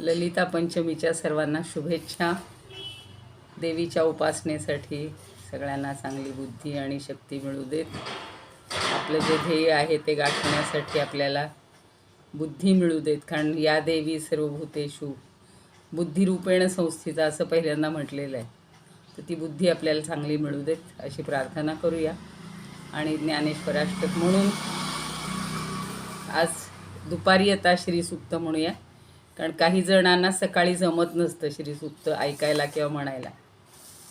ललिता पंचमीच्या सर्वांना शुभेच्छा. देवीच्या उपासनेसाठी सगळ्यांना चांगली बुद्धी आणि शक्ती मिळू देत. आपलं जे ध्येय आहे ते गाठण्यासाठी आपल्याला बुद्धी मिळू देत. कारण या देवी सर्वभूतेषु बुद्धिरूपेण संस्थिता असं पहिल्यांदा म्हटलेलं आहे. तर ती बुद्धी आपल्याला चांगली मिळू देत अशी प्रार्थना करूया. आणि ज्ञानेश्वराष्टक म्हणून आज दुपारी आता श्रीसूक्त म्हणूया. कारण काही जणांना सकाळी जमत नसतं श्रीसूक्त ऐकायला किंवा म्हणायला.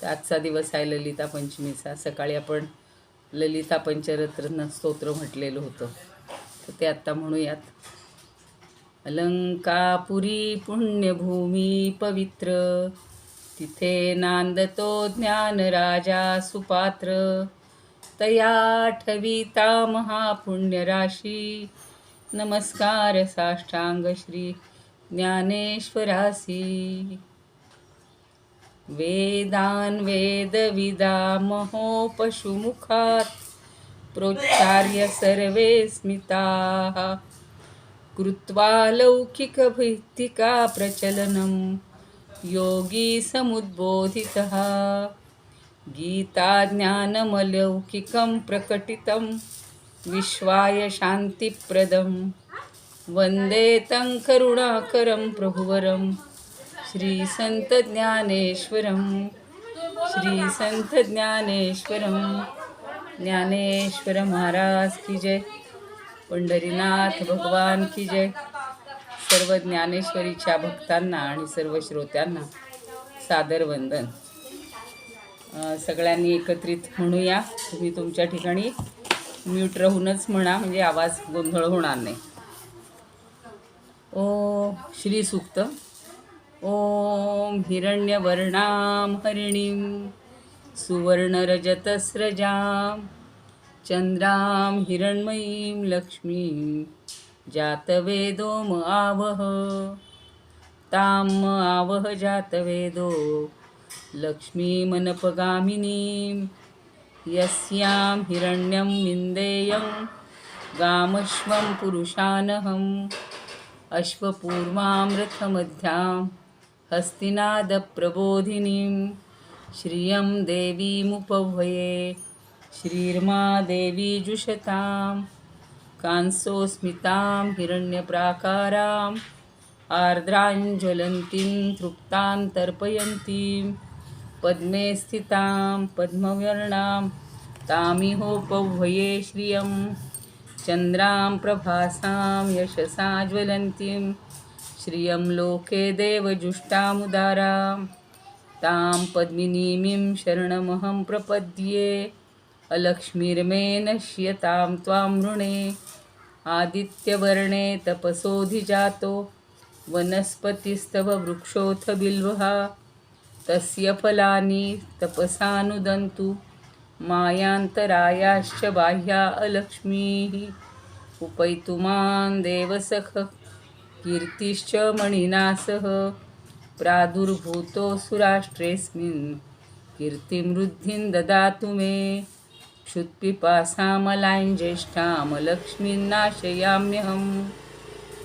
तर आजचा दिवस आहे ललिता पंचमीचा. सकाळी आपण ललिता पंचरत्न स्तोत्र म्हटलेलं होतं, तर ते आत्ता म्हणूयात. अलंकापुरी पुण्यभूमी पवित्र, तिथे नांदतो ज्ञान राजा सुपात्र. तया ठविता महापुण्यराशी, नमस्कार साष्टांग श्री ज्ञानेश्वरासी. वेदान वेदविदामहो पशुमुखात, प्रोच्चार्य सर्वे स्मिताः. कृत्वा लौकिकभित्तिका प्रचलनं, योगी समुद्बोधितः. गीताज्ञानमलौकिकं प्रकटितं, विश्वाय शान्तिप्रदं. वन्दे तं करुणाकरं प्रभुवरं, श्रीसंतज्ञानेश्वरं. श्रीसंतज्ञानेश्वरं. ज्ञानेश्वर महाराज की जय. पंढरीनाथ भगवान की जय. सर्व ज्ञानेश्वरीच्या भक्तांना आणि सर्व श्रोत्यांना सादर वंदन. सगळ्यांनी एकत्रित म्हणूया. तुम्ही तुमच्या ठिकाणी म्यूट राहूनच म्हणा, म्हणजे आवाज गोंधळ होणार नाही. ओ श्री सूक्त. ओम हिरण्यवर्णां हरिणीं सुवर्णरजतस्रजां, चंद्रां हिरण्मयीं लक्ष्मीं जातवेदोम आवह. ताम आवह जातवेदो लक्ष्मीमनपगामिनीं, यस्यां हिरण्यं विन्देयं गामश्वं पुरुषानहम्. अश्वपूर्वामृतमध्यां हस्तिनादप्रबोधिनीं, श्रियं देवीमुपह्वये. श्रीर्मा देवी जुषतां. कांसोस्मितां हिरण्यप्राकारां, आर्द्रां ज्वलन्तीं तृप्तां तर्पयन्तीं. पद्मे स्थितां पद्मवर्णां, तामिहोपह्वये श्रियं. चन्द्रां प्रभासां यशसा ज्वलन्तीं, श्रियं लोके देवजुष्टामुदारां. तां पद्मिनीमीं शरणमहं प्रपद्ये. अलक्ष्मीर्मे नश्यतां त्वां वृणे. आदित्यवर्णे तपसोऽधिजातो, वनस्पतिस्तव वृक्षोऽथ बिल्वः. तस्य फलानि तपसानुदन्तु, मायान्तरायाश्च बाह्या अलक्ष्मीः. उपैतु मां देवसख कीर्तिश्च मणिना सह. प्रादुर्भूतोऽसुराष्ट्रेऽस्मिन्, कीर्तिं वृद्धिं ददातु मे. क्षुत्पिपासामलां ज्येष्ठामलक्ष्मीं नाशयाम्यहम्.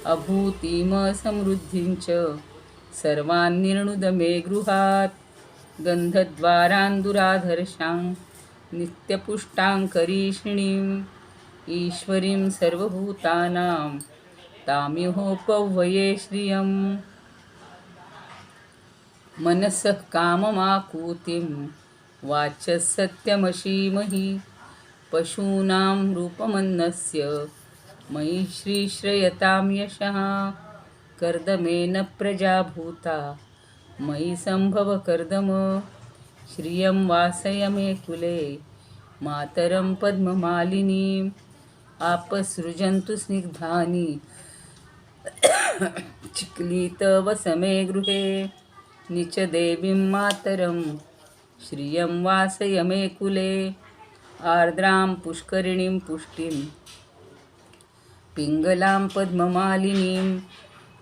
अभूतिमसमृद्धिं च सर्वान्निर्णुद मे गृहात्. गन्धद्वारान् दुराधर्षां नित्यपुष्टाङ्करीषिणीम्. ईश्वरीं सर्वभूतानां तामिहोपह्वये श्रियम्. मनसः काममाकूतिं वाचः सत्यमशीमहि. पशूनां रूपमन्नस्य मयि श्रीश्रयतां यशः. कर्दमेन प्रजा भूता मयि सम्भव कर्दम. श्रियं वासय मे कुले मातरं पद्ममालिनीम्. आपसृजन्तु स्निग्धानि चिक्लीत वस मे गृहे. निचदेवीं मातरं श्रियं वासय मे कुले. आर्द्रां पुष्करिणीं पुष्टिं पिङ्गलां पद्ममालिनीं.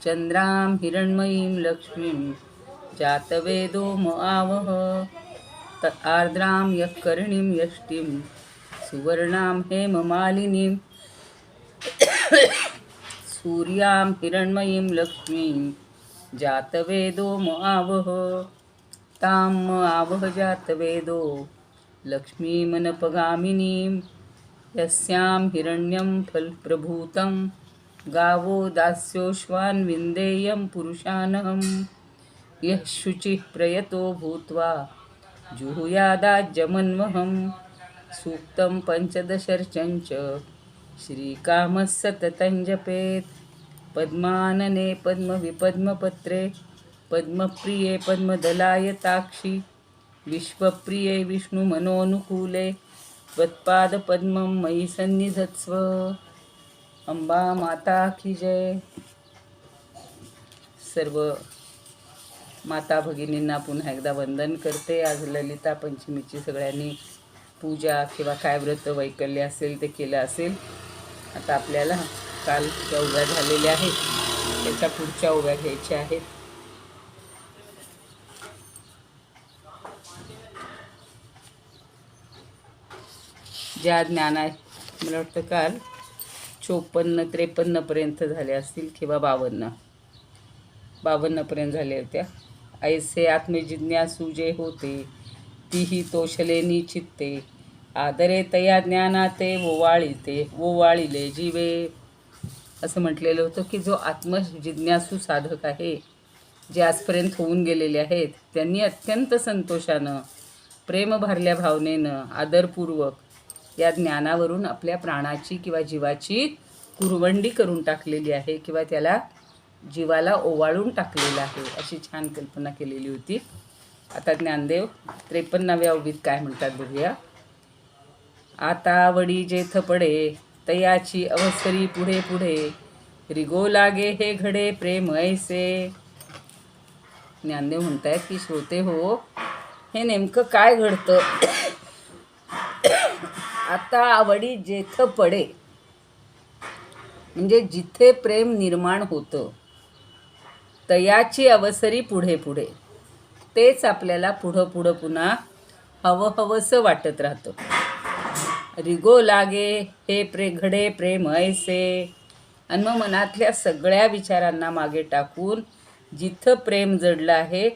चन्द्रां हिरण्मयीं लक्ष्मीं जातवेदोम आवह. आर्द्रां यःकर्णीं यष्टिं सुवर्णां हेममालिनीं. सूर्यां हिरण्मयीं लक्ष्मीं जातवेदो म आवह तां म आवह जातवेदो लक्ष्मीमनपगामिनीं यस्यां हिरण्यं फलप्रभूतं गावो दास्योश्वान् विन्देयं पुरुषानहं यः शुचिः प्रयतो भूत्वा जुहुयादाज्यमन्वहं सूक्तं पञ्चदशर्चञ्च श्रीकामः सततं जपेत् पद्मानने पद्मविपद्मपत्रे पद्मप्रिये पद्मदलायताक्षि विश्वप्रिये विष्णुमनोनुकूले त्वत्पादपद्मं मयि सन्निधत्स्व. अंबा माता की जय. सर्व माता भगिनींना पुन्हा एकदा वंदन करते. आज ललिता पंचमीची सगळ्यांनी पूजा किंवा काय व्रत वैकल्य असेल ते केलं असेल. आता आपल्याला काल ज्या उभ्या झालेल्या आहेत त्याच्या पुढच्या उभ्या घ्यायच्या आहेत. ज्या ज्ञाना मला वाटतं काल 54-53 पर्यंत झाले असतील किंवा 52 पर्यंत झाल्या होत्या. ऐसे आत्मजिज्ञासू जे होते तीही तोषलेनी चित्ते आदरे तया ज्ञानाते ओवाळिले जीवे असं म्हटलेलं होतं की जो आत्मजिज्ञासू साधक आहे जे आजपर्यंत होऊन गेलेले आहेत त्यांनी अत्यंत संतोषानं प्रेम भरल्या भावनेनं आदरपूर्वक या ज्ञानावरून आपल्या प्राणाची किंवा जीवाची कुरवंडी करून टाकलेली आहे किंवा त्याला जीवाला ओवाळून टाकलेलं आहे अशी छान कल्पना केलेली होती. आता ज्ञानदेव 53व्या उभीत काय म्हणतात बघूया. आता वडी जेथ पडे तयाची अवसरी पुढे पुढे रिगो लागे हे घडे प्रेम ऐसे. ज्ञानदेव म्हणतायत की श्रोते हो, हे नेमकं काय घडतं. आता आवडी जेथ पडे म्हणजे जिथे प्रेम निर्माण होतं तयाची अवसरी पुढे पुढे तेच आपल्याला पुढं पुन्हा हवंसं वाटत राहतं. रिगो लागे हे घडे प्रेम ऐसे. आणि मग मनातल्या सगळ्या विचारांना मागे टाकून जिथं प्रेम जडलं आहे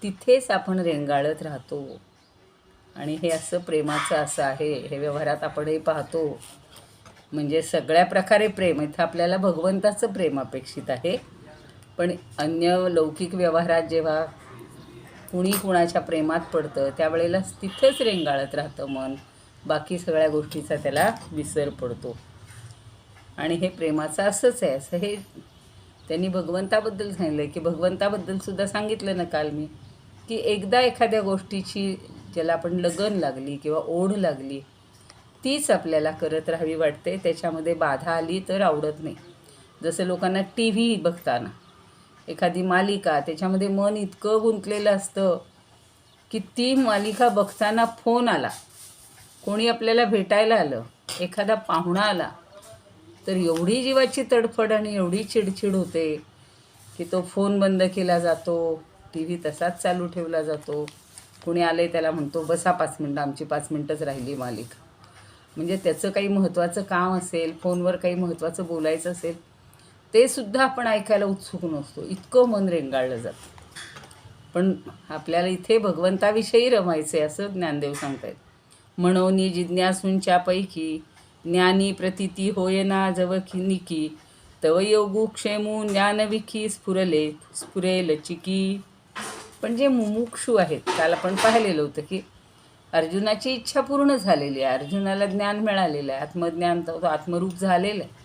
तिथेच आपण रेंगाळत राहतो. आणि हे असं प्रेमाचं असं आहे. हे व्यवहारात आपणही पाहतो. म्हणजे सगळ्या प्रकारे प्रेम इथं आपल्याला भगवंताचं प्रेम अपेक्षित आहे. पण अन्य लौकिक व्यवहारात जेव्हा कुणी कुणाच्या प्रेमात पडतं त्यावेळेला तिथेच रेंगाळत राहतं मन. बाकी सगळ्या गोष्टीचा त्याला विसर पडतो. आणि हे प्रेमाचं असंच आहे. असं हे त्यांनी भगवंताबद्दल सांगितलं की भगवंताबद्दलसुद्धा सांगितलं ना काल मी की एकदा एखाद्या गोष्टीची ज्याला आपण लगन लागली किंवा ओढ लागली तीच आपल्याला करत राहावी वाटते. त्याच्यामध्ये बाधा आली तर आवडत नाही. जसं लोकांना टी व्ही बघताना एखादी मालिका त्याच्यामध्ये मन इतकं गुंतलेलं असतं की ती मालिका बघताना फोन आला, कोणी आपल्याला भेटायला आलं, एखादा पाहुणा आला तर एवढी जीवाची तडफड आणि एवढी चिडचिड होते की तो फोन बंद केला जातो, टी व्ही तसाच चालू ठेवला जातो. कुणी आले त्याला म्हणतो बसा 5 मिनटं, आमची 5 मिनटंच राहिली मालिका. म्हणजे त्याचं काही महत्त्वाचं काम असेल, फोनवर काही महत्त्वाचं बोलायचं असेल ते सुद्धा आपण ऐकायला उत्सुक नसतो. इतकं मन रेंगाळलं जातं. पण आपल्याला इथे भगवंताविषयी रमायचे असं ज्ञानदेव सांगतायत. म्हणोनी जिज्ञासूंच्या पैकी ज्ञानी प्रतीती होयना जवनिकी तव योगू क्षेमू ज्ञानविखी स्फुरेल चिकी. पण जे मुमुक्षू आहेत काल आपण पाहिलेलं होतं की अर्जुनाची इच्छा पूर्ण झालेली आहे. अर्जुनाला ज्ञान मिळालेलं आहे, आत्मज्ञान तो आत्मरूप झालेलं आहे.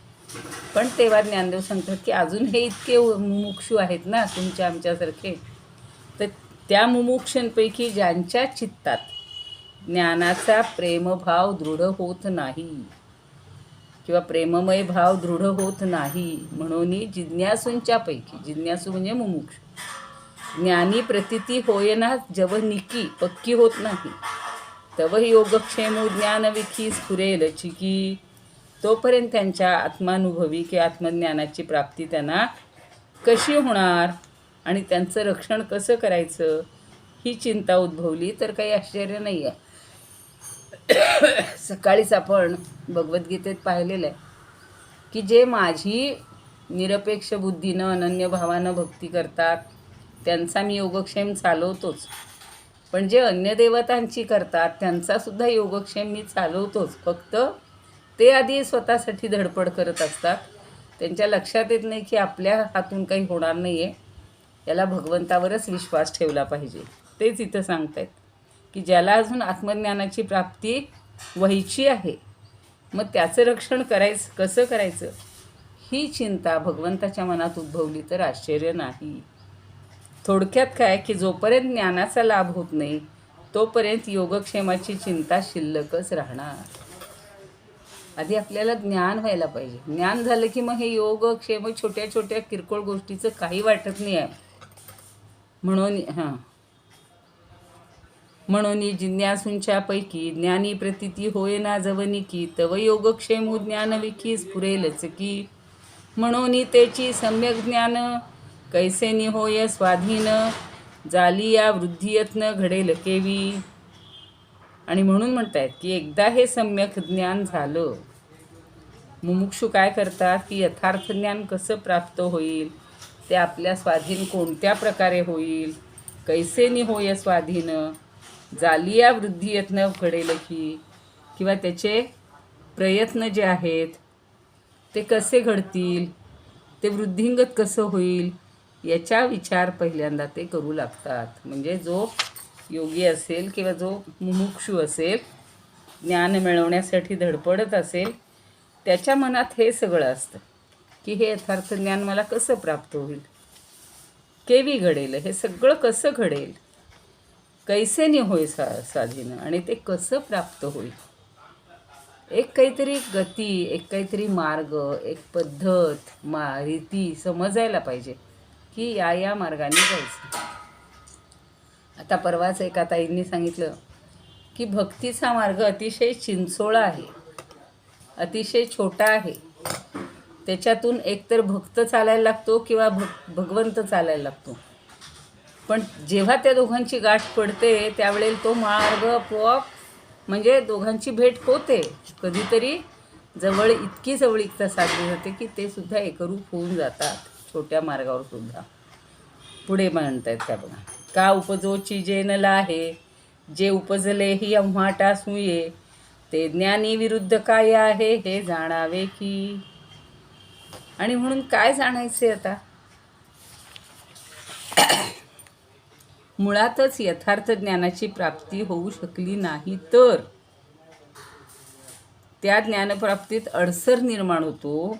पण तेव्हा ज्ञानदेव सांगतात की अजून हे इतके मुमुक्षू आहेत ना तुमच्या आमच्यासारखे, तर त्या मुमुक्षांपैकी ज्यांच्या चित्तात ज्ञानाचा प्रेमभाव दृढ होत नाही किंवा प्रेममय भाव दृढ होत नाही म्हणून जिज्ञासूंच्या पैकी, जिज्ञासू म्हणजे मुमुक्षू, ज्ञानी प्रतीती होयना जवनिकी पक्की होत नाही तव योगक्षेमू ज्ञानविखी स्फुरेल चिकी. तोपर्यंत त्यांच्या आत्मानुभवी किंवा आत्मज्ञानाची प्राप्ती त्यांना कशी होणार आणि त्यांचं रक्षण कसं करायचं ही चिंता उद्भवली तर काही आश्चर्य नाही आहे. सकाळीच आपण भगवद्गीतेत पाहिलेलं आहे की जे माझी निरपेक्ष बुद्धीनं अनन्य भावानं भक्ती करतात त्यांचा मी योगक्षेम चालवतोच, पण जे अन्य देवतांची करतात त्यांचासुद्धा योगक्षेम मी चालवतोच. फक्त ते आधी स्वतःसाठी धडपड करत असतात. त्यांच्या लक्षात येत नाही की आपल्या हातून काही होणार नाही आहे, याला भगवंतावरच विश्वास ठेवला पाहिजे. तेच इथं सांगतायत की ज्याला अजून आत्मज्ञानाची प्राप्ती व्हायची आहे, मग त्याचं रक्षण कसं करायचं ही चिंता भगवंताच्या मनात उद्भवली तर आश्चर्य नाही. थोडक्यात काय की जोपर्यंत ज्ञानाचा लाभ होत नाही तोपर्यंत योगक्षेमाची चिंता शिल्लकच राहणार. आधी आपल्याला ज्ञान व्हायला पाहिजे. ज्ञान झालं की मग हे योगक्षेम छोट्या छोट्या किरकोळ गोष्टीचं काही वाटत नाही आहे. म्हणून जिज्ञासूंच्या पैकी ज्ञानी प्रतीती होय ना जवनिकी, तव योगक्षेम ज्ञानविकी स्फुरेलच की. म्हणून त्याची सम्यक ज्ञान कैसेनी होय स्वाधीन, जाली या वृद्धियत्न घडेल केवी. आणि म्हणून म्हणतायत की एकदा हे सम्यक ज्ञान झालं, मुमुक्षू काय करतात की यथार्थ ज्ञान कसं प्राप्त होईल, ते आपल्या स्वाधीन कोणत्या प्रकारे होईल, कैसेनी होय स्वाधीन, जाली या वृद्धियत्न घडेल की, किंवा त्याचे प्रयत्न जे आहेत ते कसे घडतील, ते वृद्धिंगत कसं होईल, याचा विचार पहिल्यांदा ते करू लागतात. म्हणजे जो योगी असेल किंवा जो मुमुक्षू असेल, ज्ञान मिळवण्यासाठी धडपडत असेल, त्याच्या मनात हे सगळं असतं की हे यथार्थ ज्ञान मला कसं प्राप्त होईल, केवी घडेल, हे सगळं कसं घडेल, कैसेनी होय साधीनं, आणि ते कसं प्राप्त होईल. एक काहीतरी गती, एक काहीतरी मार्ग, एक पद्धत, रीती समजायला पाहिजे की या मार्गाने जायचं. आता परवाच एका ताईंनी सांगितलं की भक्तीचा मार्ग अतिशय चिंचोळा आहे, अतिशय छोटा आहे. त्याच्यातून एकतर भक्त चालायला लागतो किंवा भगवंत चालायला लागतो. पण जेव्हा त्या दोघांची गाठ पडते त्यावेळेला तो मार्ग आपोआप म्हणजे दोघांची भेट होते. कधीतरी इतकी जवळीकता साधली जाते की ते सुद्धा एकरूप होऊन जातात छोट्या मार्गावर सुद्धा. पुढे म्हणतायत त्या बघा, का उपजोची जे नला आहे, जे उपजले ही अम्हाटा सुये, ते ज्ञानी विरुद्ध काय आहे हे जाणावे की. आणि म्हणून काय जाणायचे आता, मुळातच यथार्थ ज्ञानाची प्राप्ती होऊ शकली नाही तर त्या ज्ञानप्राप्तीत अडसर निर्माण होतो.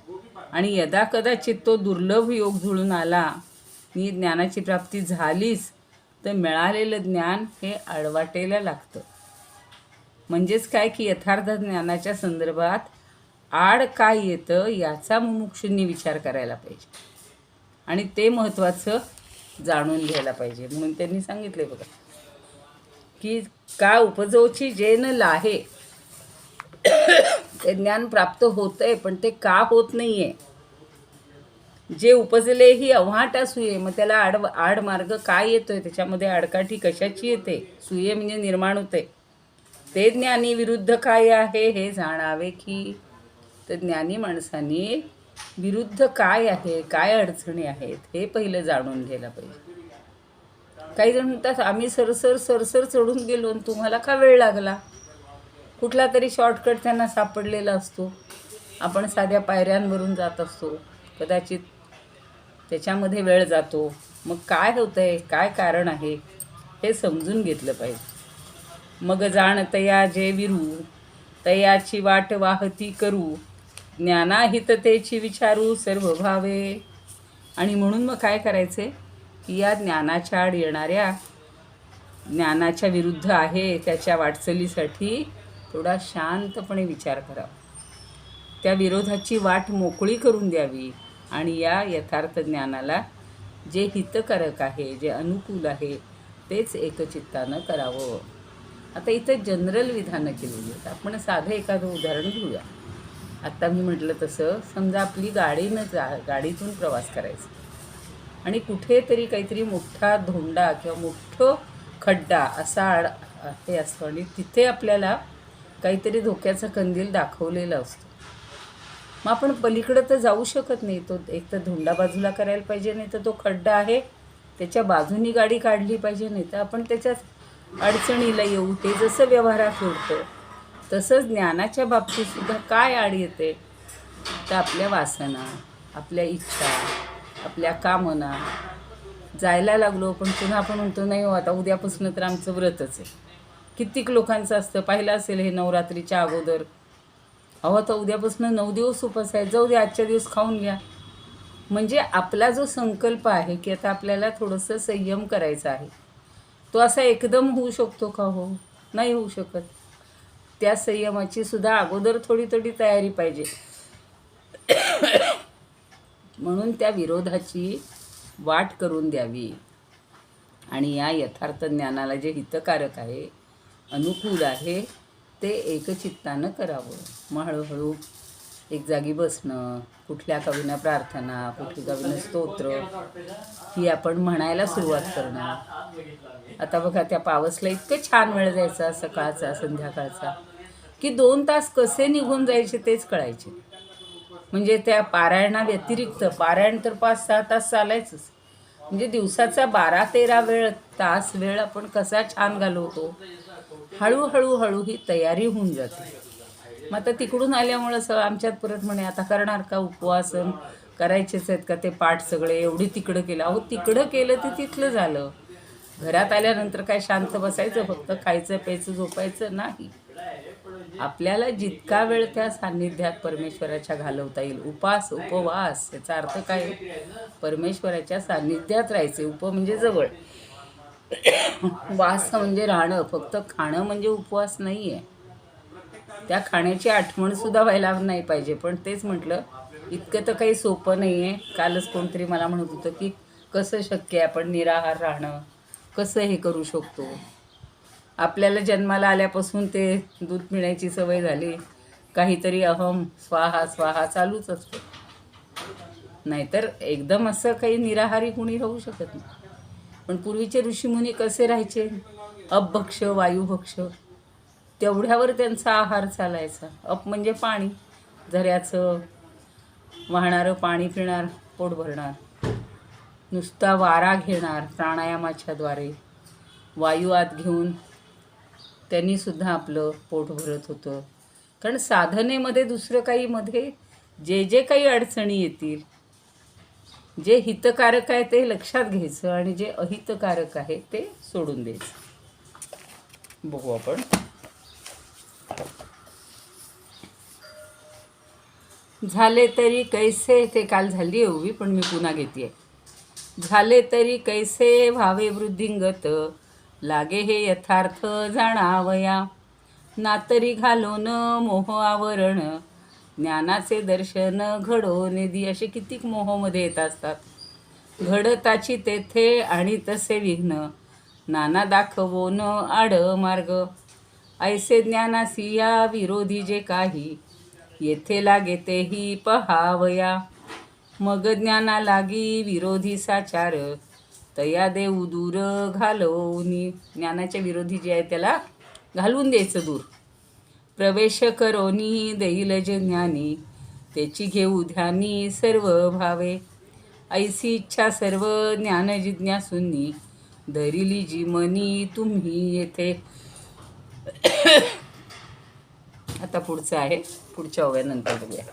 आणि यदा कदाचित तो दुर्लभ योग जुळून आला आणि ज्ञानाची प्राप्ती झालीच तर मिळालेलं ज्ञान हे आडवाटेला लागतं. म्हणजेच काय की यथार्थ ज्ञानाच्या संदर्भात आड काय येतं याचा मुमुक्षूंनी विचार करायला पाहिजे आणि ते महत्त्वाचं जाणून घ्यायला पाहिजे. म्हणून त्यांनी सांगितले बघा की का उपजोची जे न लाहे, ते ज्ञान प्राप्त होतंय पण ते का होत नाही आहे. जे उपजले ही अव्हाट सुये, मग त्याला आड मार्ग काय येतोय, त्याच्यामध्ये आडकाठी कशाची येते, सुये म्हणजे निर्माण होते. ते ज्ञानी विरुद्ध काय आहे हे जाणावे की. तर ज्ञानी माणसांनी विरुद्ध काय आहे, काय अडचणी आहेत हे पहिलं जाणून घ्यायला पाहिजे. काही जण म्हणतात आम्ही सरसर चढून गेलो आणि तुम्हाला का वेळ लागला. कुठला तरी शॉर्टकट त्यांना सापडलेला असतो. आपण साध्या पायऱ्यांवरून जात असतो, कदाचित त्याच्यामध्ये वेळ जातो. मग काय होतं आहे, काय कारण आहे हे समजून घेतलं पाहिजे. मग जाण तया जे विरू, तयाची वाट वाहती करू, ज्ञानाहिततेची विचारू सर्व भावे. आणि म्हणून मग काय करायचे की या ज्ञानाच्या आड येणाऱ्या, ज्ञानाच्या विरुद्ध आहे त्याच्या वाटचालीसाठी थोडा शांतपणे विचार करावा. त्या विरोधाची वाट मोकळी करून द्यावी आणि या यथार्थ ज्ञानाला जे हितकारक आहे, जे अनुकूल आहे तेच एकचित्तानं करावं. आता इथं जनरल विधानं केलेली आहेत. आपण साधं एखादं उदाहरण घेऊया. आत्ता मी म्हटलं तसं, समजा आपली गाडीतून प्रवास करायचा आणि कुठेतरी काहीतरी मोठा धोंडा किंवा मोठं खड्डा असा हे असतो आणि तिथे आपल्याला काहीतरी धोक्याचा कंदील दाखवलेला असतो. मग आपण पलीकडं तर जाऊ शकत नाही. तो एक तर धोंडा बाजूला करायला पाहिजे, नाही तर तो खड्डा आहे त्याच्या बाजूनी गाडी काढली पाहिजे, नाही तर आपण त्याच्यात अडचणीला येऊ. ते जसं व्यवहारात होतं तसंच ज्ञानाच्या बाबतीतसुद्धा काय आड येते, तर आपल्या वासना, आपल्या इच्छा, आपल्या कामना. जायला लागलो पण पुन्हा आपण म्हणतो नाही हो आता उद्यापासून तर आमचं व्रतच आहे. कित्येक लोकांचं असतं, पाहिलं असेल हे नवरात्रीच्या अगोदर, अहो आता उद्यापासून 9 दिवस उपास आहे, जाऊ दे आजच्या दिवस खाऊन घ्या. म्हणजे आपला जो संकल्प आहे की आता आपल्याला थोडंसं संयम करायचा आहे, तो असा एकदम होऊ शकतो का? हो, नाही होऊ शकत. त्या संयमाची सुद्धा अगोदर थोडी थोडी तयारी पाहिजे. म्हणून त्या विरोधाची वाट करून द्यावी आणि या यथार्थ ज्ञानाला जे हितकारक आहे, अनुकूल आहे, ते एकचित्तानं करावं. मग हळूहळू एक जागी बसणं, कुठल्या कवीनं प्रार्थना, कुठली कवीनं स्तोत्र ही आपण म्हणायला सुरुवात करणं. आता बघा त्या पावसला इतकं छान वेळ जायचा सकाळचा संध्याकाळचा, की 2 तास कसे निघून जायचे तेच कळायचे. म्हणजे त्या पारायणा व्यतिरिक्त पारायण तर 5-6 तास चालायचंच. म्हणजे दिवसाचा 12-13 तास वेळ आपण कसा छान घालवतो. हळूहळू ही तयारी होऊन जाते. मग आता तिकडून आल्यामुळं आमच्यात परत म्हणे आता करणार का उपवासन, करायचेच आहेत का ते पाठ सगळे, एवढी तिकडं केलं. अहो तिकडं केलं ते तिथलं झालं. घरात आल्यानंतर काय शांत बसायचं, फक्त खायचं प्यायचं झोपायचं नाही. आपल्याला जितका वेळ त्या सान्निध्यात परमेश्वराच्या घालवता येईल, उपास उपवास याचा अर्थ काय, परमेश्वराच्या सान्निध्यात राहायचे. उप म्हणजे जवळ, वास म्हणजे राहणं. फक्त खाणं म्हणजे उपवास नाही आहे. त्या खाण्याची आठवणसुद्धा व्हायला नाही पाहिजे. पण तेच म्हटलं इतकं तर काही सोपं नाही आहे. कालच कोणतरी मला म्हणत होतं की कसं शक्य आहे, आपण निराहार राहणं कसं हे करू शकतो. आपल्याला जन्माला आल्यापासून ते दूध पिण्याची सवय झाली, काहीतरी अहम स्वाहा स्वाहा चालूच असतो. नाहीतर एकदम असं काही निराहारी कुणी राहू शकत नाही. पण पूर्वीचे ऋषीमुनी कसे राहायचे, अपभक्ष वायुभक्ष, तेवढ्यावर त्यांचा आहार चालायचा. अप म्हणजे पाणी, झऱ्याचं वाहणारं पाणी पिणार, पोट भरणार. नुसता वारा घेणार प्राणायामाच्याद्वारे, वायू आत घेऊन त्यांनीसुद्धा आपलं पोट भरत होतं. कारण साधनेमध्ये दुसरं काही मध्ये जे काही अडचणी येतील, जे हितकारक आहे ते लक्षात घ्यायचं आणि जे अहितकारक आहे ते सोडून द्यायचं. बघू आपण. झाले तरी कैसे, ते काल झाली एवढी पण मी पुन्हा घेते. झाले तरी कैसे भावे वृद्धिंगत, लागे हे यथार्थ जाणावया. ना तरी घालोन मोह आवरण, ज्ञानाचे दर्शन घडो निधी. असे कितीक मोहमध्ये येत असतात. घडताची तेथे आणि तसे विघ्न, नाना दाखवोन आड मार्ग. ऐसे ज्ञानासी या विरोधी जे काही, येथे लागे तेही पहावया. मग ज्ञाना लागी विरोधी साचार, तया देऊ दूर घालवूनी. ज्ञानाच्या विरोधी जे आहे त्याला घालवून द्यायचं दूर. प्रवेश करोनी देईल जे ज्ञानी, त्याची घेऊ ध्यानी सर्व भावे. ऐसी इच्छा सर्व ज्ञान जिज्ञासूंनी, धरिली जी मनी तुम्ही येथे. आता पुढचं आहे, पुढच्या ओव्यानंतर बघूया.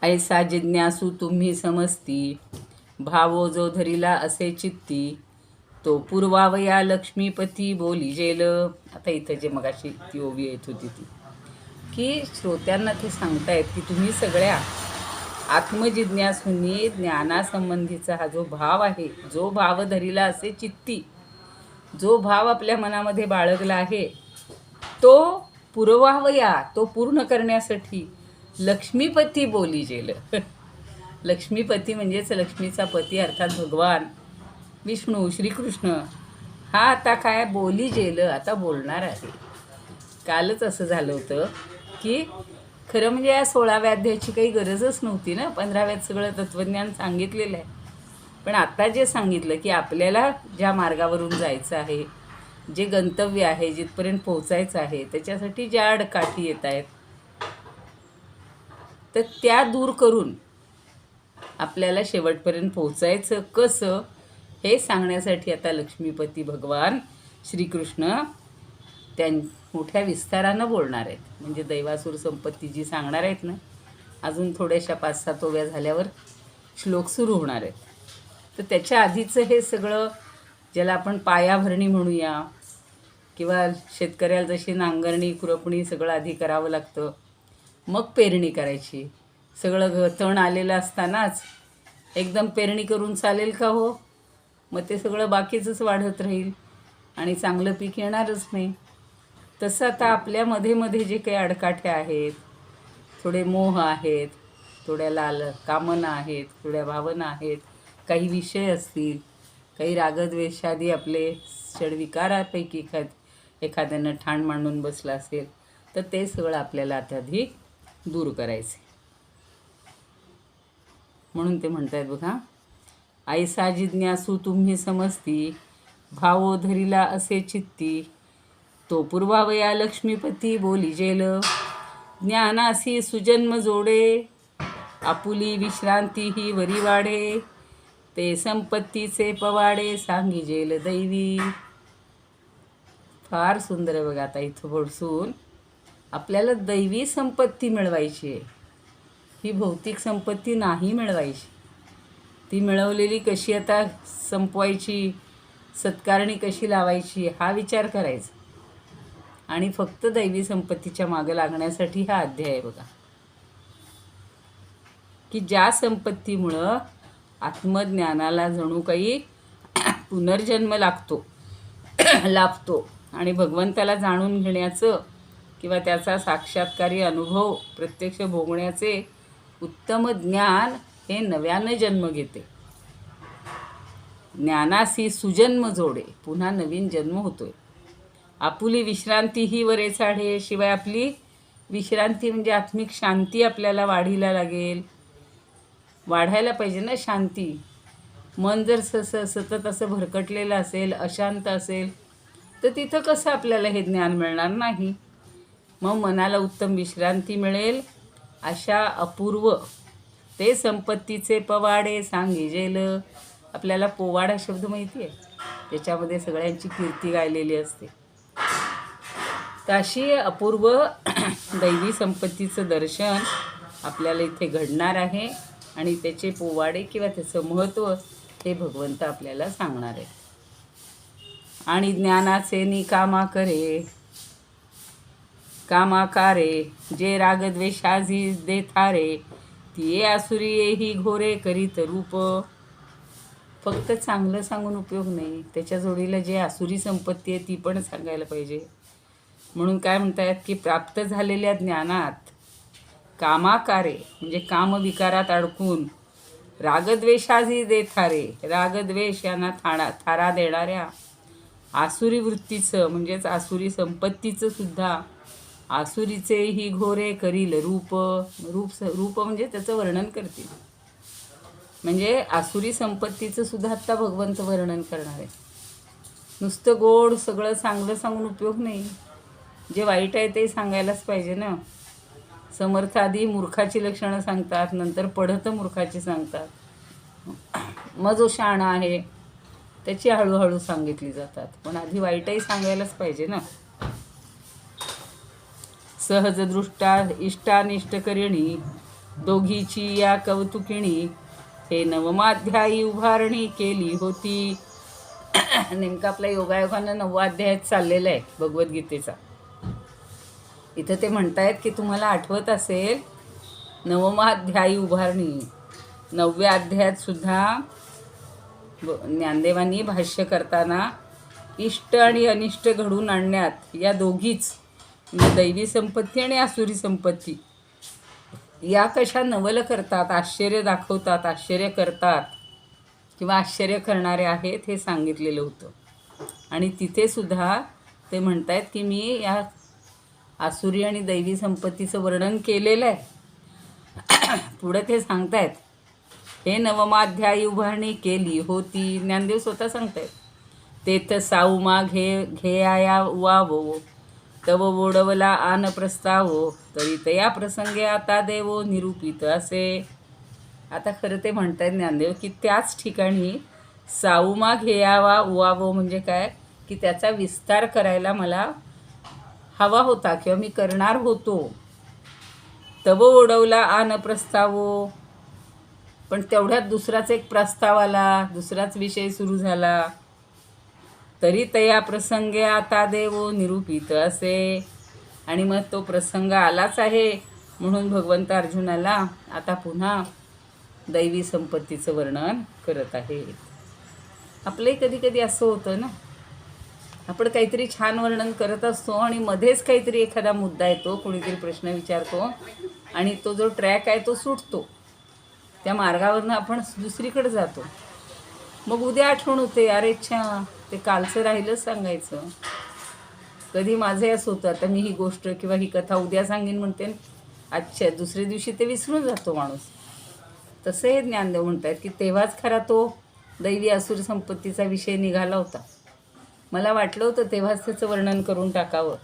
ऐसा जिज्ञासू तुम्ही समजती, भावो जो धरिला असे चित्ती, तो पूर्वावया लक्ष्मीपती बोलिजेल. आता इथं जे मगाशी ती ओवी येत होती ती, की श्रोत्यांना ते सांगतायत की तुम्ही सगळ्या आत्मजिज्ञासूंनी ज्ञानासंबंधीचा हा जो भाव आहे, जो भाव धरिला असे चित्ती, जो भाव आपल्या मनामध्ये बाळगला आहे, तो पुरवावया, तो पूर्ण करण्यासाठी लक्ष्मीपती बोलिजेल. लक्ष्मीपती म्हणजेच लक्ष्मीचा पती अर्थात भगवान विष्णू श्रीकृष्ण, हा आता काय बोलिजेल, आता बोलणार आहे. कालच असं झालं होतं की खरं म्हणजे या 16व्या अध्यायाची काही गरजच नव्हती ना. 15व्यात सगळं तत्त्वज्ञान सांगितलेलं आहे. पण आता जे सांगितलं की आपल्याला ज्या मार्गावरून जायचं आहे, जे गंतव्य आहे, जिथपर्यंत पोहोचायचं आहे, त्याच्यासाठी ज्या अडकाठी येत आहेत, तर त्या दूर करून आपल्याला शेवटपर्यंत पोहोचायचं कसं हे सांगण्यासाठी आता लक्ष्मीपती भगवान श्रीकृष्ण त्या मोठ्या विस्तारानं बोलणार आहेत. म्हणजे दैवासूर संपत्ती जी सांगणार आहेत ना, अजून थोड्याशा 5-7 ओव्या झाल्यावर श्लोक सुरू होणार आहेत. तर त्याच्या आधीचं हे सगळं ज्याला आपण पायाभरणी म्हणूया, किंवा शेतकऱ्याला जशी नांगरणी खुरपणी सगळं आधी करावं लागतं, मग पेरणी करायची. सगळं तण आलेलं असतानाच एकदम पेरणी करून चालेल का हो? मग ते सगळं बाकीचंच वाढत राहील आणि चांगलं पीक येणारच नाही. तसं आता आपल्या मध्ये जे काही अडकाठ्या आहेत, थोडे मोह आहेत, थोड्या कामना आहेत, थोड्या भावना आहेत, काही विषय असतील, काही रागद्वेषादी आपले षडविकारापैकी एखाद्यानं ठाण मांडून बसलं असेल, तर ते सगळं आपल्याला आता आधी दूर करायचे. म्हणून ते म्हणतात बघा, ऐसा जिज्ञासू तुम्ही समजती, भावो धरिला असे चित्ती, तो पूर्वावया लक्ष्मीपती बोलिजेल, ज्ञानासी सुजन्म जोडे, आपुली विश्रांती ही वरी वाढे, ते संपत्तीचे पवाडे सांगिजेल दैवी. फार सुंदर आहे बघा. आता इथं बसून आपल्याला दैवी संपत्ती मिळवायची आहे. ही भौतिक संपत्ती नाही मिळवायची. ती मिळवलेली कशी आता संपवायची, सत्कारणी कशी लावायची हा विचार करायचा. आणि फक्त दैवी संपत्तीच्या मागे लागण्यासाठी हा अध्याय आहे बघा, की ज्या संपत्तीमुळं आत्मज्ञानाला जणू काही पुनर्जन्म लाभतो आणि भगवंताला जाणून घेण्याचं किंवा त्याचा साक्षात्कारी अनुभव प्रत्यक्ष भोगण्याचे उत्तम ज्ञान हे नव्यानं जन्म घेते. ज्ञानासी सुजन्म जोडे, पुन्हा नवीन जन्म होतोय. आपुली विश्रांती ही वरे चाढे, शिवाय आपली विश्रांती म्हणजे आत्मिक शांती आपल्याला वाढायला पाहिजे ना. शांती, मन जर सतत असं भरकटलेलं असेल, अशांत असेल, तर तिथं कसं आपल्याला हे ज्ञान मिळणार नाही. मग मनाला उत्तम विश्रांती मिळेल अशा अपूर्व ते संपत्तीचे पवाडे सांगिजेल. आपल्याला पोवाडा शब्द माहिती आहे, त्याच्यामध्ये सगळ्यांची कीर्ती गायलेली असते. तर अशी अपूर्व दैवी संपत्तीचं दर्शन आपल्याला इथे घडणार आहे आणि त्याचे पोवाडे किंवा त्याचं महत्त्व हे भगवंत आपल्याला सांगणार आहे. आणि ज्ञानाचे निकामा करे कामाकारे, जे रागद्वेषाजी दे थारे, तिये आसुरी ही घोरे करीत रूप. फक्त चांगलं सांगून उपयोग नाही, त्याच्या जोडीला जे आसुरी संपत्ती आहे ती पण सांगायला पाहिजे. म्हणून काय म्हणतात की प्राप्त झालेल्या ज्ञानात कामाकारे म्हणजे कामविकारात अडकून, रागद्वेषाजी दे थारे, रागद्वेष यांना थारा देणाऱ्या आसुरी वृत्तीचं म्हणजेच आसुरी संपत्तीचं सुद्धा, आसुरीचे ही घोरे करील रूप म्हणजे त्याचं वर्णन करतील. म्हणजे आसुरी संपत्तीचं सुद्धा आत्ता भगवंत वर्णन करणार आहे. नुसतं गोड सगळं चांगलं सांगून उपयोग नाही, जे वाईट आहे ते सांगायलाच पाहिजे ना. समर्थ आधी मूर्खाची लक्षणं सांगतात, नंतर पढत मूर्खाची सांगतात. मग जो शहाणा आहे त्याची हळूहळू सांगितली जातात, पण आधी वाईटही सांगायलाच पाहिजे ना. सहज दृष्टा इष्टानिष्ट करिणी, दोघीची या कौतुकिणी, हे नवमाध्यायी उभारणी केली होती. नेमकं आपल्या योगायोगानं 9वा अध्याय चाललेला आहे भगवद्गीतेचा. इथं ते म्हणतायत की तुम्हाला आठवत असेल 9वा अध्यायी उभारणी, 9व्या अध्यायात सुद्धा ज्ञानदेवांनी भाष्य करताना इष्ट आणि अनिष्ट घडून आणण्यात या दोघीच म्हणजे दैवी संपत्ती आणि आसुरी संपत्ती या कशा नवल करतात, आश्चर्य दाखवतात, आश्चर्य करतात किंवा आश्चर्य करणारे आहेत हे सांगितलेलं होतं. आणि तिथे सुद्धा ते म्हणतायत की मी या आसुरी आणि दैवी संपत्तीचं वर्णन केलेलं आहे. पुढं ते सांगतायत हे नवमाध्यायी उभारणी केली होती. ज्ञानदेव स्वतः सांगतायत, तेथ साऊमा घेया वावो, तव ओढवला आन प्रस्तावो, तरी तया प्रसंगे आता देवो निरूपित असे. आता खरं ते म्हणतायत ज्ञानदेव की त्याच ठिकाणी साऊमा घेयावा उवावो म्हणजे काय, की त्याचा विस्तार करायला मला हवा होता किंवा मी करणार होतो. तव ओढवला आन प्रस्तावो, पण तेवढ्यात दुसराच एक प्रस्ताव आला, दुसराच विषय सुरू झाला. तरी तया प्रसंगे आता देवो निरूपित असे, आणि मग तो प्रसंग आलाच आहे म्हणून भगवंत अर्जुनाला आता पुन्हा दैवी संपत्तीचं वर्णन करत आहे. आपलंही कधी कधी असं होतं ना, आपण काहीतरी छान वर्णन करत असतो आणि मध्येच काहीतरी एखादा मुद्दा येतो, कोणीतरी प्रश्न विचारतो आणि तो जो ट्रॅक आहे तो सुटतो. त्या मार्गावरनं आपण दुसरीकडे जातो. मग उद्या आठवण होते, अरे अच्छा ते कालचं राहिलंच सांगायचं. कधी माझे असं होतं, आता मी ही गोष्ट किंवा ही कथा उद्या सांगेन म्हणते, अच्छा दुसऱ्या दिवशी ते विसरून जातो माणूस. तसं हे ज्ञानदेव म्हणतात की तेव्हाच खरा तो दैवी असुर संपत्तीचा विषय निघाला होता. मला वाटलं होतं तेव्हाच त्याचं वर्णन करून टाकावं,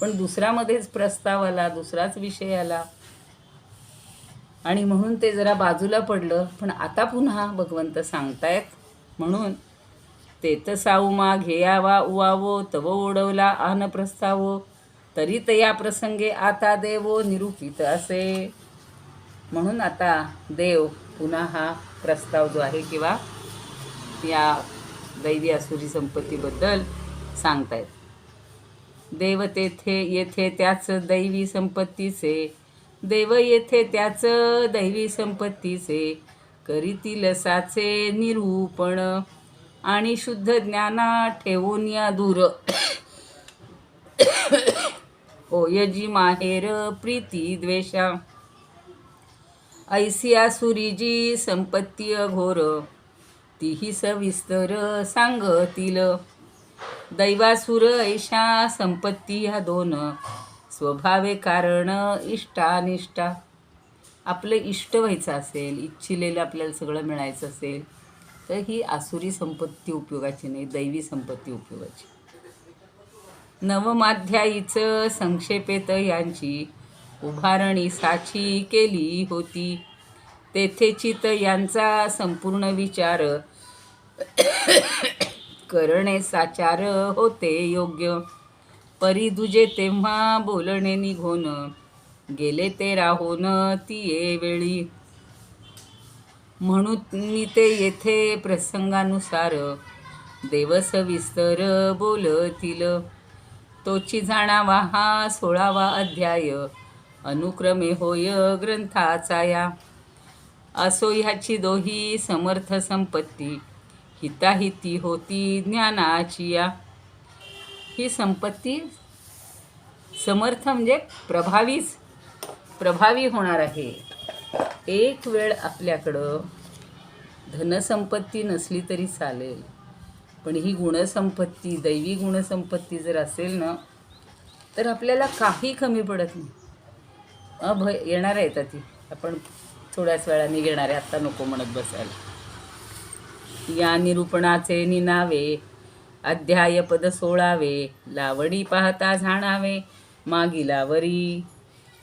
पण दुसरामध्येच प्रस्ताव आला, दुसराच विषय आला आणि म्हणून ते जरा बाजूला पडलं. पण आता पुन्हा भगवंत सांगतायत म्हणून ते तर साऊमा घेयावा उवावो तव ओढवला आन प्रस्तावो, तरी तया प्रसंगे आता देवो निरूपित असे. म्हणून आता देव पुन्हा हा प्रस्ताव जो आहे किंवा या दैवी असुरी संपत्तीबद्दल सांगतायत. देव तेथे येथे त्याच दैवी संपत्तीचे, देव येथे त्याच दैवी संपत्तीचे करीतील साचे निरूपण, आणि शुद्ध ज्ञाना ठेवून या दूर ओयजी माहेर प्रीती द्वेषा, ऐसी आसुरी जी संपत्ती अघोर, तीही सविस्तर सांगतील. दैवासुर ऐशा संपत्ती ह्या दोन, स्वभावे कारण इष्टानिष्टा. आपलं इष्ट व्हायचं असेल, इच्छिलेलं आपल्याला सगळं मिळायचं असेल तर ही आसुरी संपत्ती उपयोगाची नाही, दैवी संपत्ती उपयोगाची. नवमाध्यायीचं संक्षेपेत यांची उभारणी साची केली होती, तेथे चित यांचा संपूर्ण विचार करणे साचार होते योग्य. परी दुजे तेव्हा बोलणे निघून, गेले ते राहून तिये वेळी. म्हणून ते येथे प्रसंगानुसार देव सविस्तर बोलतील. तोची जाणावा हा 16वा अध्याय, अनुक्रमे होय ग्रंथाचा या. असो ह्याची दोही समर्थ संपत्ती, हिताहिती होती ज्ञानाची या. ही संपत्ती समर्थ म्हणजे प्रभावी होणार आहे. एक वेळ आपल्याकडं धनसंपत्ती नसली तरी चालेल, पण ही गुणसंपत्ती, दैवी गुणसंपत्ती जर असेल ना, तर आपल्याला काही कमी पडत नाही. येणार आहे आता ती, आपण थोड्याच वेळाने घेणार आहे, आत्ता नको म्हणत बसायला. या निरूपणाचे निनावे अध्याय पद 16वे, लावणी पाहता जाणावे मागिलावरी.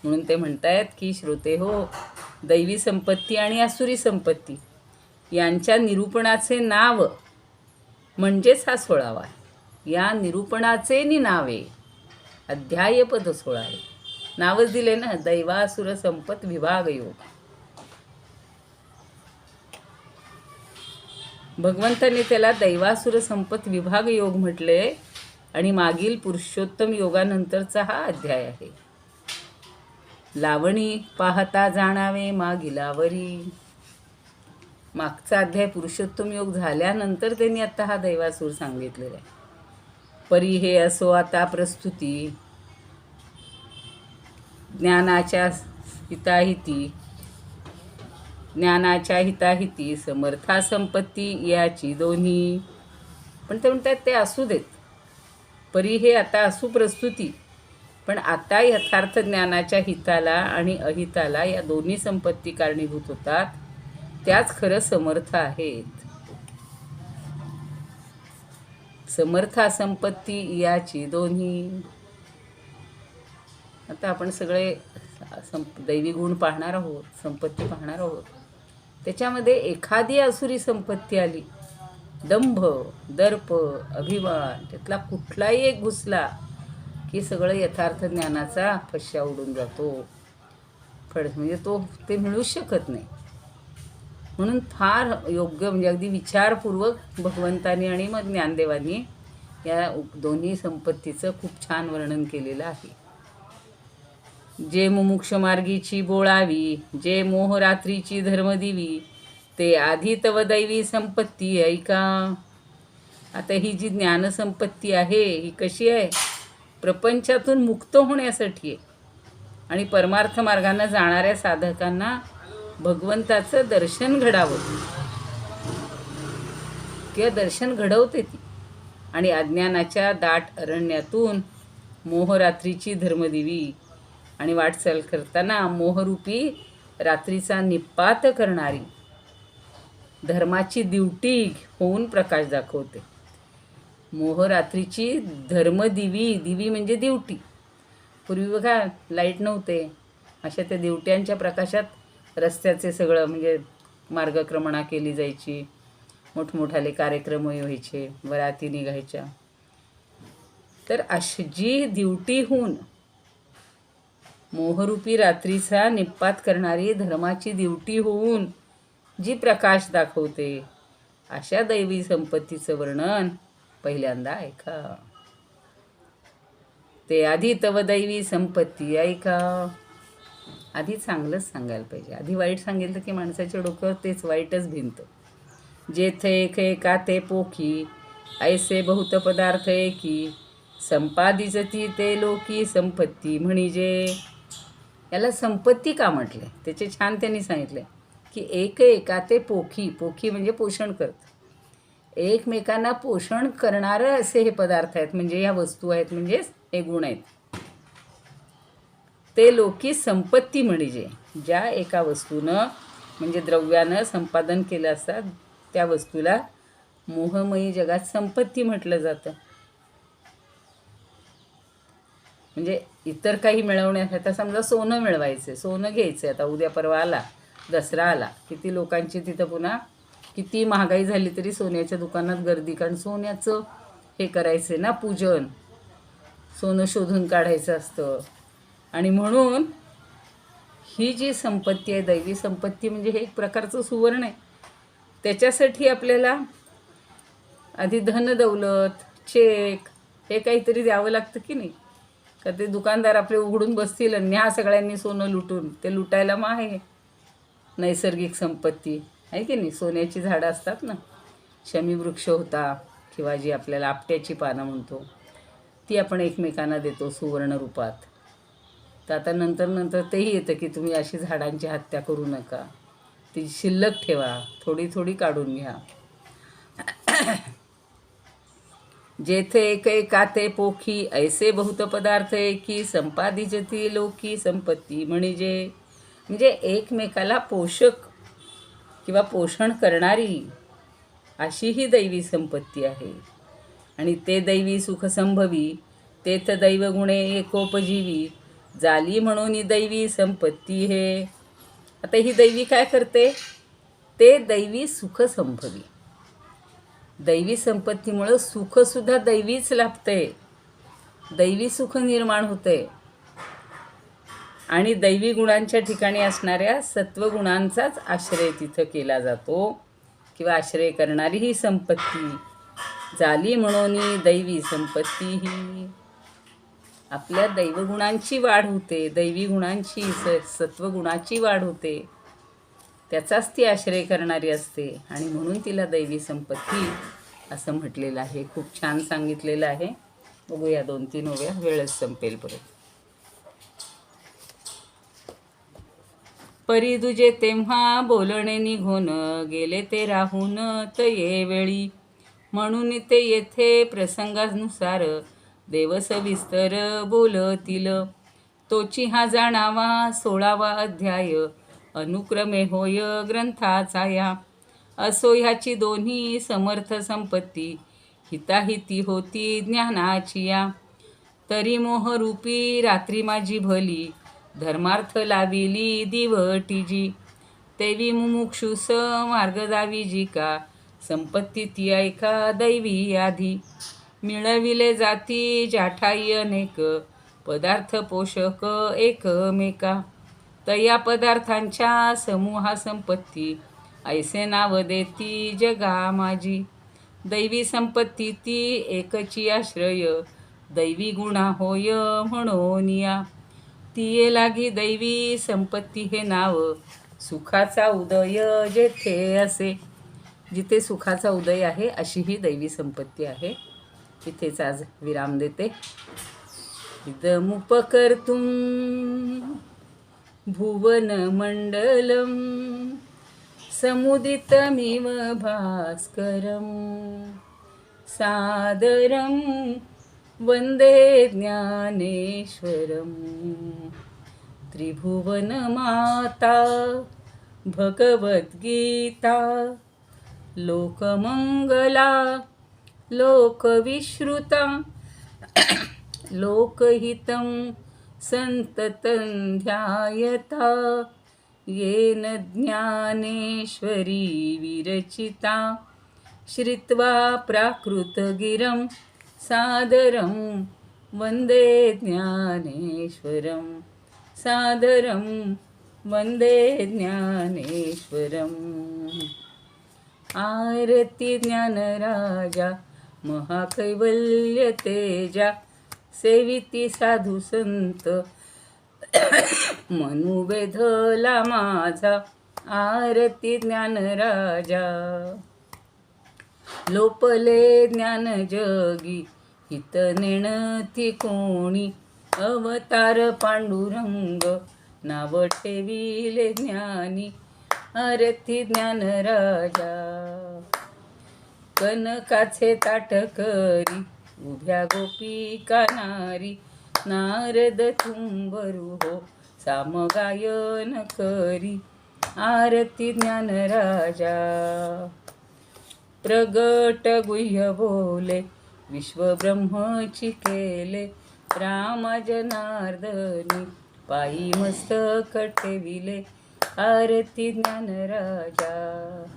म्हणून ते म्हणतायत की श्रोते हो, दैवी संपत्ती आणि आसुरी संपत्ती यांच्या निरूपणाचे नाव म्हणजेच हा 16वा आहे. या निरूपणाचे निनावे अध्याय पद 16वे, नावच दिले ना, दैवासुर संपत विभाग योग. भगवंतांनी त्याला दैवासुर संपत विभाग योग म्हटले आणि मागील पुरुषोत्तम योगानंतरचा हा अध्याय आहे. लावणी पाहता जाणावे मागिलावरी. मागचा अध्याय पुरुषोत्तम योग झाल्यानंतर त्यांनी आता हा दैवासूर सांगितलेला आहे. परी हे असो आता प्रस्तुती, ज्ञानाच्या हिताहिती समर्था संपत्ती याची दोन्ही. पण ते म्हणतात ते असू देत, परी हे आता असू प्रस्तुती, पण आता यथार्थ ज्ञानाच्या हिताला आणि अहिताला या दोन्ही संपत्ती कारणीभूत होतात, त्याच खरं समर्थ आहेत. समर्था संपत्ती याची दोन्ही. आता आपण सगळे दैवी गुण पाहणार आहोत, संपत्ती पाहणार आहोत. त्याच्यामध्ये एखादी आसुरी संपत्ती आली, दंभ, दर्प, अभिमान, त्यातला कुठलाही एक घुसला की सगळं यथार्थ ज्ञानाचा फश्या उडून जातो. म्हणजे ते मिळूच शकत नाही. म्हणून फार योग्य म्हणजे अगदी विचारपूर्वक भगवंतानी आणि मग ज्ञानदेवांनी या दोन्ही संपत्तीचं खूप छान वर्णन केलेलं आहे. जे मुमुक्ष मार्गीची बोळावी, जे मोहरात्रीची धर्मदिवी, ते आधी तव दैवी संपत्ती ऐका. आता ही जी ज्ञानसंपत्ती आहे ही कशी आहे? प्रपंचातून मुक्त होण्यासाठी आहे आणि परमार्थ मार्गाने जाणाऱ्या साधकांना भगवंताचं दर्शन घडावं किंवा दर्शन घडवते ती. आणि अज्ञानाच्या दाट अरण्यातून मोहरात्रीची धर्मदिवी आणि वाटचाल करताना मोहरूपी रात्रीचा निपात करणारी धर्माची दिवटी होऊन प्रकाश दाखवते. मोहरात्रीची धर्मदिवी, दिवी म्हणजे दिवटी. पूर्वी बघा लाईट नव्हते, अशा त्या दिवट्यांच्या प्रकाशात रस्त्याचे सगळं म्हणजे मार्गक्रमणा केली जायची, मोठमोठाले कार्यक्रमही व्हायचे, वराती निघायच्या. तर अशी जी दिवटी होऊन मोहरूपी रात्रीचा निपात करणारी धर्माची दिवटी होऊन जी प्रकाश दाखवते, अशा दैवी संपत्तीचं वर्णन पहिल्यांदा ऐका. ते आधी तव दैवी संपत्ती ऐका. आधी चांगलंच सांगायला पाहिजे. आधी वाईट सांगितलं की माणसाच्या डोक्यावर तेच वाईटच भिनतं. जेथे खे काते पोखी, ऐसे बहुत पदार्थ एकी, संपादिजती ते लोकी संपत्ती म्हणजे. याला संपत्ती का म्हटले? त्याचे छान त्यांनी सांगितले की एक एकाते पोखी, पोखी म्हणजे पोषण करत, एकमेकांना पोषण करणारं असे हे पदार्थ आहेत, म्हणजे ह्या वस्तू आहेत, म्हणजेच हे गुण आहेत. ते लोकी संपत्ती म्हणजे ज्या एका वस्तूनं म्हणजे द्रव्यानं संपादन केलं असतात त्या वस्तूला मोहमयी जगात संपत्ती म्हटलं जातं. म्हणजे इतर काही मिळवण्यासाठी, आता समजा सोनं मिळवायचं, सोनं घ्यायचं, आता उद्या परवा आला दसरा आला, किती लोकांची तिथं पुन्हा किती महागाई झाली तरी सोन्याच्या दुकानात गर्दी, कारण सोन्याचं हे करायचं ना पूजन, सोनं शोधून काढायचं असतं. आणि म्हणून ही जी संपत्ती आहे दैवी संपत्ती म्हणजे हे एक प्रकारचं सुवर्ण आहे. त्याच्यासाठी आपल्याला आधी धन दौलत, चेक हे काहीतरी द्यावं लागतं की नाही? का ते दुकानदार आपले उघडून बसतील आणि ह्या सगळ्यांनी सोनं लुटून, ते लुटायला मग आहे नैसर्गिक संपत्ती आहे की नाही? सोन्याची झाडं असतात ना, शमीवृक्ष होता किंवा जी आपल्याला आपट्याची पानं म्हणतो, ती आपण एकमेकांना देतो सुवर्ण रूपात. तर आता नंतर तेही येतं की तुम्ही अशी झाडांची हत्या करू नका, ती शिल्लक ठेवा, थोडी थोडी काढून घ्या. जेथे एक एकाते पोखी, ऐसे बहुत पदार्थ एकी, संपादिजती लोकी संपत्ती म्हणजे एकमेकाला पोषक किंवा पोषण करणारी अशी ही दैवी संपत्ती आहे. आणि ते दैवी सुख संभवी, तेथ दैव गुणे एकोपजीवी, झाली म्हणून ही दैवी संपत्ती हे. आता ही दैवी काय करते? ते दैवी सुख संभवी. दैवी संपत्तीमुळं सुखसुद्धा दैवीच लाभते, दैवी सुख निर्माण होते. आणि दैवी गुणांच्या ठिकाणी असणाऱ्या सत्वगुणांचाच आश्रय तिथं केला जातो किंवा आश्रय करणारी ही संपत्ती झाली म्हणून दैवी संपत्ती ही. आपल्या दैवगुणांची वाढ होते, दैवी गुणांची सत्वगुणाची वाढ होते, त्याचाच ती आश्रय करणारी असते आणि म्हणून तिला दैवी संपत्ती असं म्हटलेलं आहे. खूप छान सांगितलेलं आहे. बघूया 2-3 ओव्या, वेळच संपेल परत. परी दुजे तेव्हा बोलणे निघून, गेले ते राहून तये वेळी, म्हणून ते येथे प्रसंगानुसार देव सविस्तर बोलतील. तोची हा जाणावा 16वा अध्याय, अनुक्रमे होय ग्रंथाचा या. असो ह्याची दोन्ही समर्थ संपत्ती, हिताहिती होती ज्ञानाची या. तरी मोहरूपी रात्री माझी भली, धर्मार्थ लाविली दिवटीजी. दैवी मुमुक्षुस मार्ग दावी जिका, संपत्ती ती ऐका दैवी आधी. मिळविले जाती जाठाई अनेक, पदार्थ पोषक एकमेका. तया पदार्थांच्या समूहा संपत्ती, ऐसे नाव देती जगा माझी. दैवी संपत्ती ती एकची आश्रय, दैवी गुणा होय म्हणूनिया. तिये लागी दैवी संपत्ती हे नाव, सुखाचा उदय जेथे असे. जिथे सुखाचा उदय आहे अशी ही दैवी संपत्ती आहे. इथेच आज विराम देते. इदमुपकर्तुं भुवनमण्डलं समुदितमिव भास्करं, सादरं वन्दे ज्ञानेश्वरं. त्रिभुवनमाता भगवद्गीता, लोकमंगला लोकविश्रुता, लोकहितं संततं ध्यायता. येन ज्ञानेश्वरी विरचिता, श्रुत्वा प्राकृतगिरं सादरं वन्दे ज्ञानेश्वरं. सादरं वन्दे ज्ञानेश्वरम्. आरती ज्ञानराजा महाकैवल्य तेजा, सेविती साधू संत मनुवेधला माझा. आरती ज्ञानराजा लोपले ज्ञान जगी, हित नेणती कोणी. अवतार पांडुरंग नाव ठेविले ज्ञानी. आरती ज्ञानराजा कनकाचे ताट करी, उभ्या गोपिका नारी. नारद तुंबरू हो सामगायन करी. आरती ज्ञानराजा प्रगट गुह्य बोले, विश्वब्रह्मची केले. राम जनार्दनी पायी मस्तक ठेविले. आरती ज्ञानराजा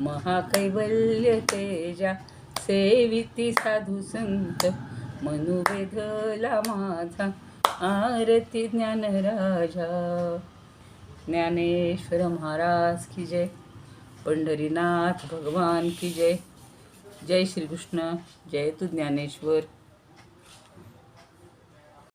महाकैवल्य तेजा, सेविती साधू संत मनुवेधला माझा. आरती ज्ञानराजा. ज्ञानेश्वर महाराज की जय. पंढरीनाथ भगवान की जय. जय श्री कृष्ण. जय तू ज्ञानेश्वर.